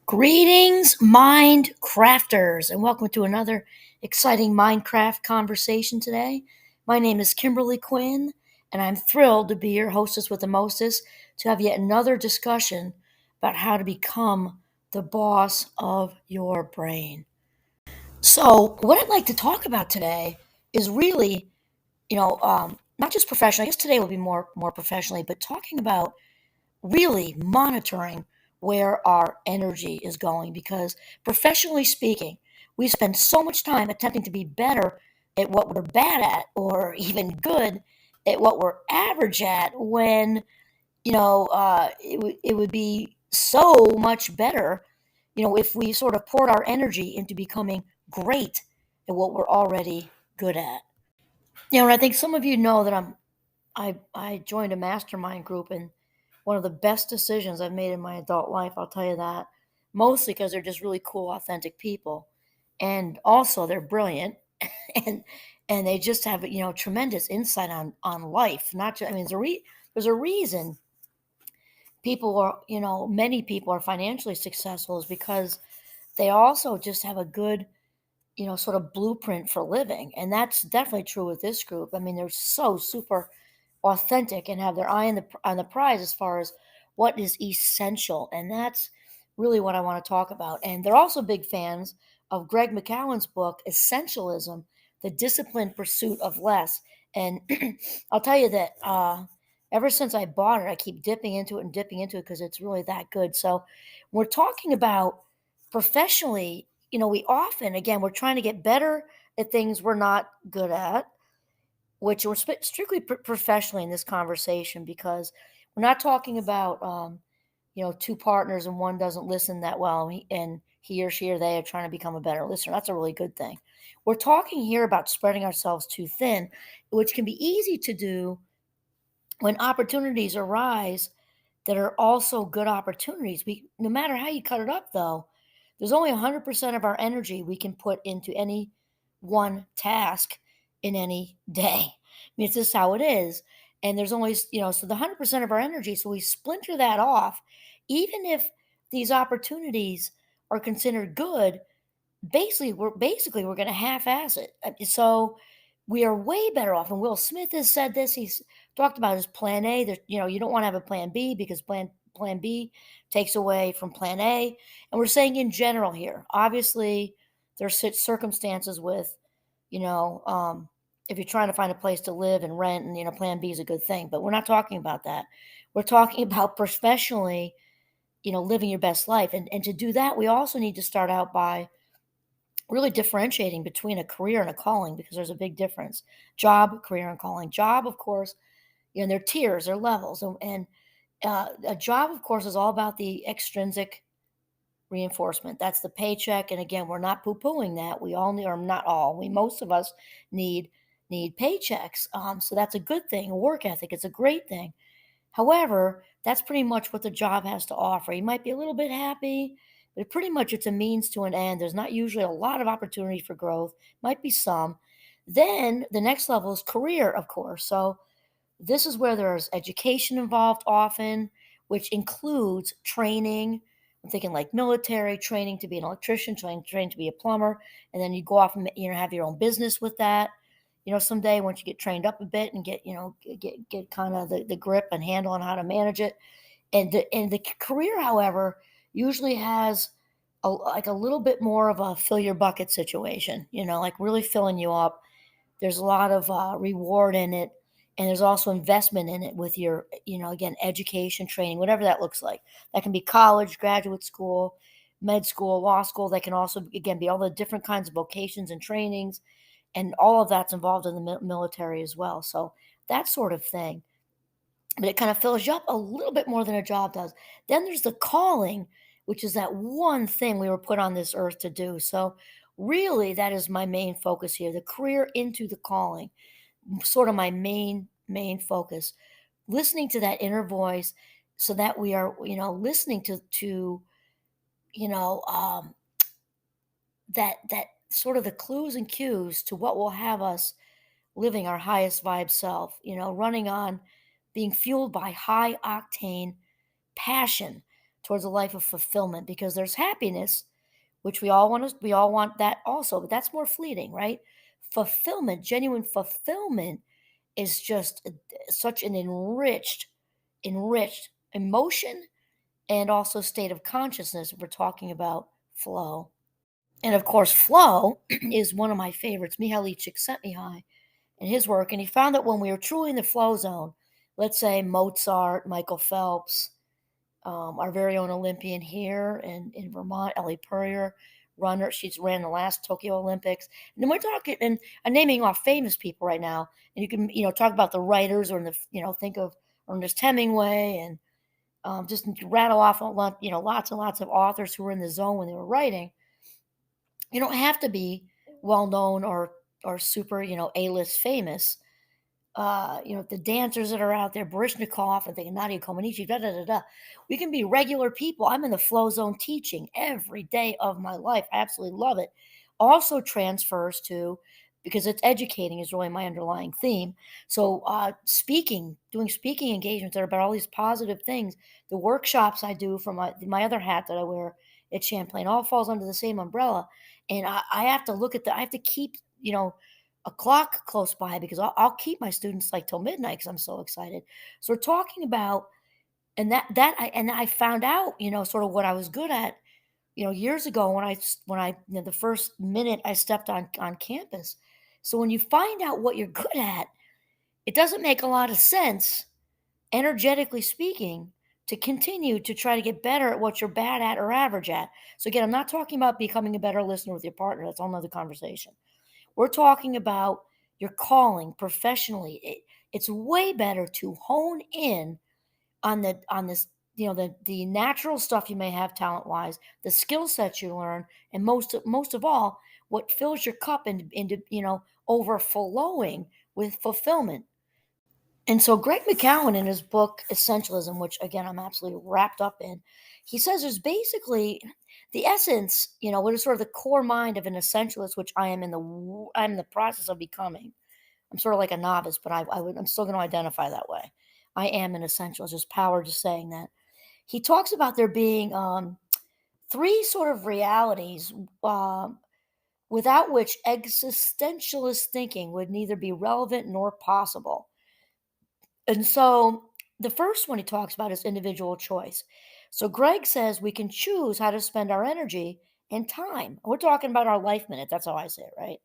Greetings, mind crafters, and welcome to another exciting Minecraft conversation today. My name is Kimberly Quinn, and I'm thrilled to be your hostess with the mostest to have yet another discussion about how to become the boss of your brain. So, what I'd like to talk about today is really, not just professionally. I guess today will be more professionally, but talking about really monitoring where our energy is going because professionally speaking, we spend so much time attempting to be better at what we're bad at or even good at what we're average at when it would be so much better if we sort of poured our energy into becoming great at what we're already good at. And I think some of you know that I joined a mastermind group, and one of the best decisions I've made in my adult life, I'll tell you that. Mostly because they're just really cool, authentic people. And also they're brilliant and they just have, tremendous insight on life. Not just, I mean, there's a reason people are, many people are financially successful is because they also just have a good, sort of blueprint for living. And that's definitely true with this group. I mean, they're so super authentic and have their eye on the prize as far as what is essential, and that's really what I want to talk about. And they're also big fans of Greg McKeown's book Essentialism: The Disciplined Pursuit of Less. And I'll tell you that ever since I bought it, I keep dipping into it and dipping into it because it's really that good. So we're talking about professionally. We often, again, we're trying to get better at things we're not good at, which we're strictly professionally in this conversation, because we're not talking about two partners and one doesn't listen that well, and he or she or they are trying to become a better listener. That's a really good thing. We're talking here about spreading ourselves too thin, which can be easy to do when opportunities arise that are also good opportunities. No matter how you cut it up, though, there's only 100% of our energy we can put into any one task in any day. I mean, it's just how it is. And there's only, so the 100% of our energy, so we splinter that off. Even if these opportunities are considered good, basically we're going to half-ass it. So we are way better off. And Will Smith has said this. He's talked about his plan A. That you don't want to have a plan B because plan B takes away from plan A. And we're saying in general here. Obviously, there's circumstances with you know if you're trying to find a place to live and rent, and plan B is a good thing. But we're not talking about that. We're talking about professionally, living your best life. And to do that, we also need to start out by really differentiating between a career and a calling, because there's a big difference. Job, career, and calling. Job, of course, there are tiers, there are levels. And a job, of course, is all about the extrinsic reinforcement. That's the paycheck. And again, we're not poo-pooing that. We all need, or not all, most of us need paychecks. So that's a good thing. A work ethic, it's a great thing. However, that's pretty much what the job has to offer. You might be a little bit happy, but pretty much it's a means to an end. There's not usually a lot of opportunity for growth, might be some. Then the next level is career, of course. So this is where there's education involved often, which includes training. I'm thinking like military training to be an electrician, training to be a plumber, and then you go off and have your own business with that. Someday once you get trained up a bit and get kind of the grip and handle on how to manage it. And the career, however, usually has like a little bit more of a fill your bucket situation, like really filling you up. There's a lot of reward in it. And there's also investment in it with your, again, education, training, whatever that looks like. That can be college, graduate school, med school, law school. That can also, again, be all the different kinds of vocations and trainings. And all of that's involved in the military as well. So that sort of thing. But it kind of fills you up a little bit more than a job does. Then there's the calling, which is that one thing we were put on this earth to do. So really, that is my main focus here, the career into the calling, sort of my main focus. Listening to that inner voice so that we are, listening to you know, um, that sort of the clues and cues to what will have us living our highest vibe self, running on being fueled by high octane passion towards a life of fulfillment because there's happiness, which we all want that also, but that's more fleeting, right? Fulfillment, genuine fulfillment is just such an enriched emotion and also state of consciousness if we're talking about flow. And of course, flow is one of my favorites. Mihaly Csikszentmihalyi in his work, and he found that when we are truly in the flow zone, let's say Mozart, Michael Phelps, our very own Olympian here in Vermont, Ellie Purrier, runner. She's ran the last Tokyo Olympics. And then we're talking, and I'm naming off famous people right now. And you can, talk about the writers or think of Ernest Hemingway and just rattle off a lot, lots and lots of authors who were in the zone when they were writing. You don't have to be well known or super, A-list famous. The dancers that are out there, Barishnikov, and thinking Nadia Comaneci, da da da da. We can be regular people. I'm in the flow zone teaching every day of my life. I absolutely love it. Also transfers to because it's educating is really my underlying theme. So doing speaking engagements that are about all these positive things. The workshops I do for my other hat that I wear at Champlain all falls under the same umbrella. And I have to look at I have to keep, a clock close by because I'll keep my students like till midnight because I'm so excited. So we're talking about, and I found out, sort of what I was good at, years ago when the first minute I stepped on campus. So when you find out what you're good at, it doesn't make a lot of sense, energetically speaking, to continue to try to get better at what you're bad at or average at. So again, I'm not talking about becoming a better listener with your partner. That's a whole nother conversation. We're talking about your calling professionally. It's way better to hone in on this, the natural stuff you may have talent wise, the skill sets you learn, and most of all, what fills your cup into overflowing with fulfillment. And so Greg McKeown in his book Essentialism, which again I'm absolutely wrapped up in, he says there's basically the essence, what is sort of the core mind of an essentialist, which I'm in the process of becoming. I'm sort of like a novice, but I'm still going to identify that way. I am an essentialist. There's power to saying that. He talks about there being three sort of realities without which existentialist thinking would neither be relevant nor possible. And so the first one he talks about is individual choice. So Greg says we can choose how to spend our energy and time. We're talking about our life minute. That's how I say it, right?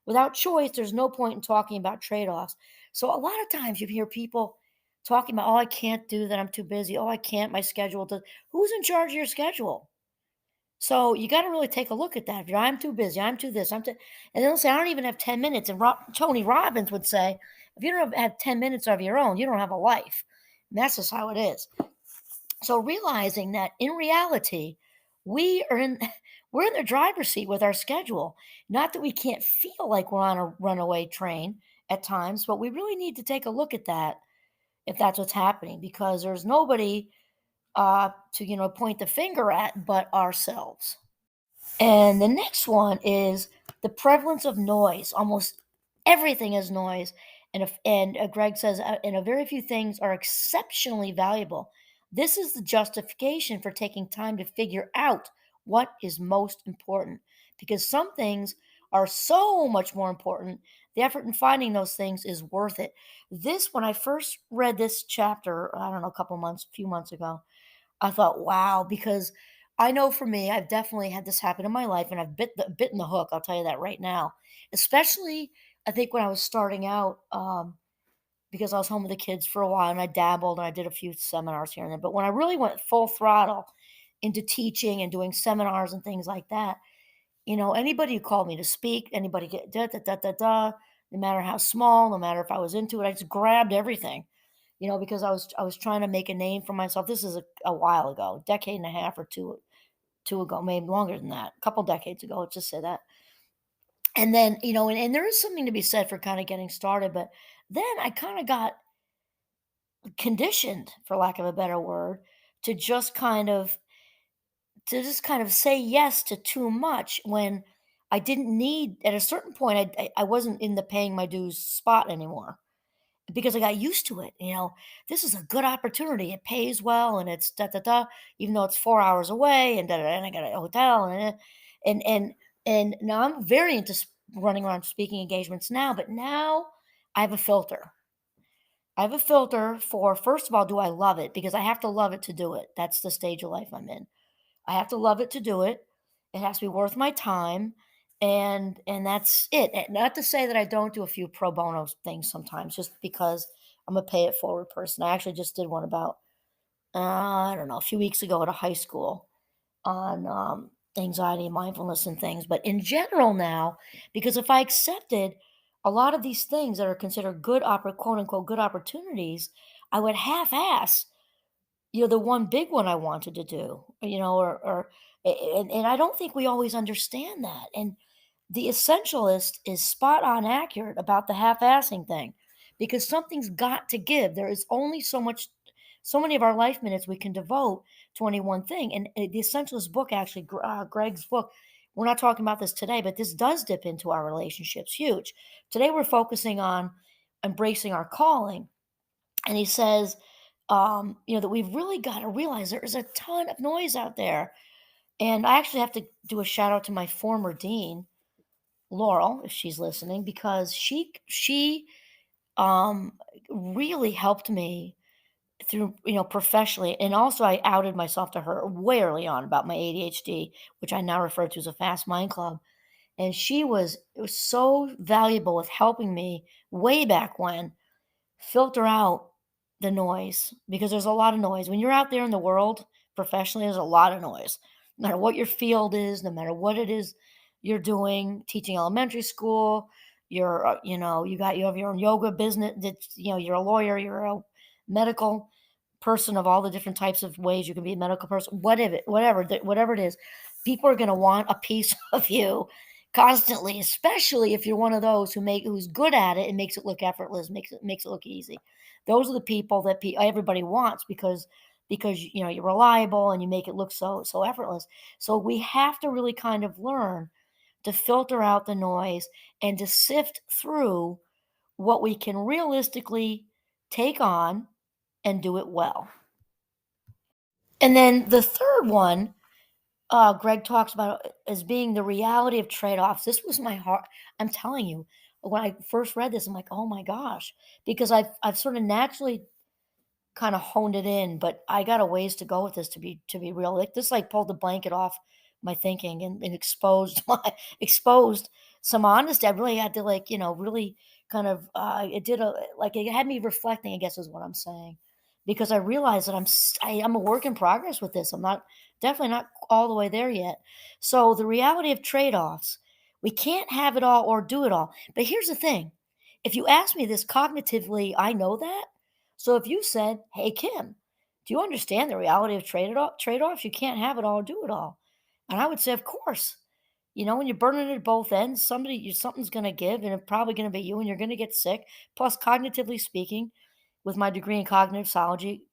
Without choice, there's no point in talking about trade offs. So a lot of times you hear people talking about, oh, I can't do that. I'm too busy. Oh, I can't. My schedule does. Who's in charge of your schedule? So you got to really take a look at that. If you're, I'm too busy. I'm too this. And they'll say, I don't even have 10 minutes. And Tony Robbins would say, if you don't have 10 minutes of your own, you don't have a life. And that's just how it is. So realizing that in reality, we are in we're in the driver's seat with our schedule. Not that we can't feel like we're on a runaway train at times, but we really need to take a look at that if that's what's happening, because there's nobody to point the finger at but ourselves. And the next one is the prevalence of noise. Almost everything is noise. And Greg says, and a very few things are exceptionally valuable. This is the justification for taking time to figure out what is most important, because some things are so much more important. The effort in finding those things is worth it. When I first read this chapter, I don't know, a few months ago, I thought, wow, because I know for me, I've definitely had this happen in my life, and I've bitten the hook. I'll tell you that right now. Especially, I think when I was starting out, because I was home with the kids for a while, and I dabbled, and I did a few seminars here and there. But when I really went full throttle into teaching and doing seminars and things like that, anybody who called me to speak, anybody get da da da da da, no matter how small, no matter if I was into it, I just grabbed everything because I was trying to make a name for myself. This is a while ago, a decade and a half or two ago, maybe longer than that, a couple decades ago. Let's just say that. And then and there is something to be said for kind of getting started, but then I kind of got conditioned, for lack of a better word, to just kind of say yes to too much when I didn't need. At a certain point, I wasn't in the paying my dues spot anymore. because I got used to it. This is a good opportunity. It pays well, and it's da da da. Even though it's 4 hours away, and da da, da, and I got a hotel, and and and now I'm very into running around speaking engagements now. But now I have a filter. I have a filter for, first of all, do I love it? Because I have to love it to do it. That's the stage of life I'm in. I have to love it to do it. It has to be worth my time, and that's it. And not to say that I don't do a few pro bono things sometimes, just because I'm a pay it forward person. I actually just did one about I don't know, a few weeks ago at a high school on anxiety and mindfulness and things. But in general now, because if I accepted a lot of these things that are considered good, quote unquote, good opportunities, I would half ass the one big one I wanted to do, or and I don't think we always understand that. And the essentialist is spot on accurate about the half-assing thing, because something's got to give. There is only so many of our life minutes we can devote to any one thing. And the essentialist book, actually, Greg's book, we're not talking about this today, but this does dip into our relationships huge. Today we're focusing on embracing our calling, and he says, that we've really got to realize there is a ton of noise out there. And I actually have to do a shout out to my former dean, Laurel, if she's listening, because um really helped me through, professionally. And also I outed myself to her way early on about my ADHD, which I now refer to as a fast mind club. And it was so valuable with helping me way back when filter out the noise, because there's a lot of noise. When you're out there in the world professionally, there's a lot of noise. No matter what your field is, no matter what it is you're doing, teaching elementary school, you have your own yoga business, you're a lawyer, you're a medical person of all the different types of ways you can be a medical person, whatever it is, people are going to want a piece of you constantly, especially if you're one of those who's good at it and makes it look effortless, makes it look easy. Those are the people that everybody wants, because you're reliable and you make it look so effortless. So we have to really kind of learn to filter out the noise and to sift through what we can realistically take on and do it well. And then the third one, Greg talks about as being the reality of trade-offs. This was my heart. I'm telling you, when I first read this, I'm like, oh my gosh, because I've sort of naturally kind of honed it in, but I got a ways to go with this to be real. Like this, like pulled the blanket off my thinking, and exposed exposed some honesty. I really had to, like, really kind of it did a like it had me reflecting, I guess is what I'm saying. Because I realized that I'm a work in progress with this. I'm not definitely not all the way there yet. So the reality of trade-offs, we can't have it all or do it all. But here's the thing. If you ask me this cognitively, I know that. So if you said, "Hey Kim, do you understand the reality of trade-offs? You can't have it all or do it all." And I would say, "Of course." When you're burning at both ends, something's going to give, and it's probably going to be you, and you're going to get sick. Plus, cognitively speaking, with my degree in cognitive psychology,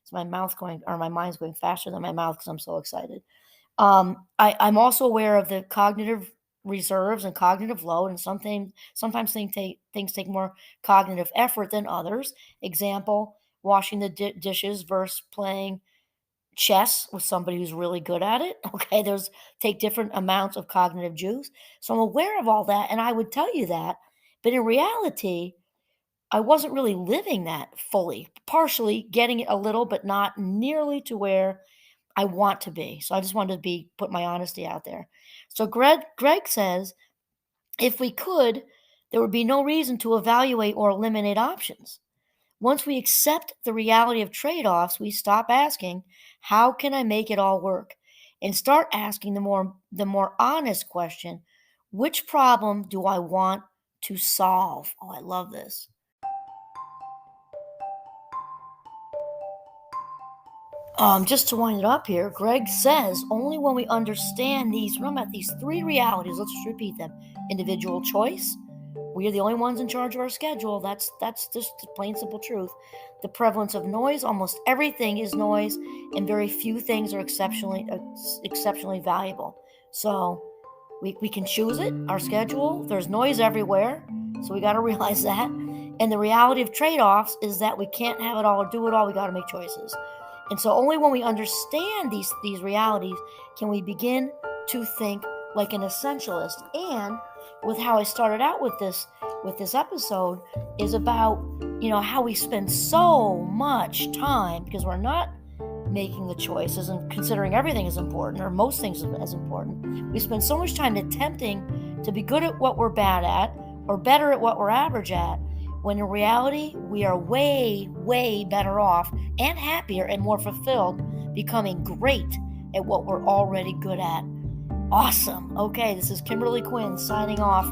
is my mouth going, or my mind's going faster than my mouth because I'm so excited. I'm also aware of the cognitive reserves and cognitive load, and sometimes things take more cognitive effort than others. Example: washing the dishes versus playing chess with somebody who's really good at it. Okay, those take different amounts of cognitive juice. So I'm aware of all that, and I would tell you that. But in reality, I wasn't really living that fully, partially getting it a little, but not nearly to where I want to be. So I just wanted to put my honesty out there. So Greg says, if we could, there would be no reason to evaluate or eliminate options. Once we accept the reality of trade-offs, we stop asking, how can I make it all work? And start asking the more honest question, which problem do I want to solve? Oh, I love this. Just to wind it up here, Greg says only when we understand remember these three realities, let's just repeat them. Individual choice. We are the only ones in charge of our schedule. That's just the plain simple truth. The prevalence of noise. Almost everything is noise, and very few things are exceptionally valuable. So we can choose it, our schedule. There's noise everywhere. So we got to realize that. And the reality of trade-offs is that we can't have it all or do it all. We got to make choices. And so only when we understand these realities can we begin to think like an essentialist. And with how I started out with this episode is about, how we spend so much time because we're not making the choices and considering everything as important or most things as important. We spend so much time attempting to be good at what we're bad at or better at what we're average at, when in reality, we are way, way better off and happier and more fulfilled becoming great at what we're already good at. Awesome. Okay, this is Kimberly Quinn signing off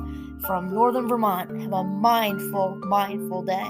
from Northern Vermont. Have a mindful day.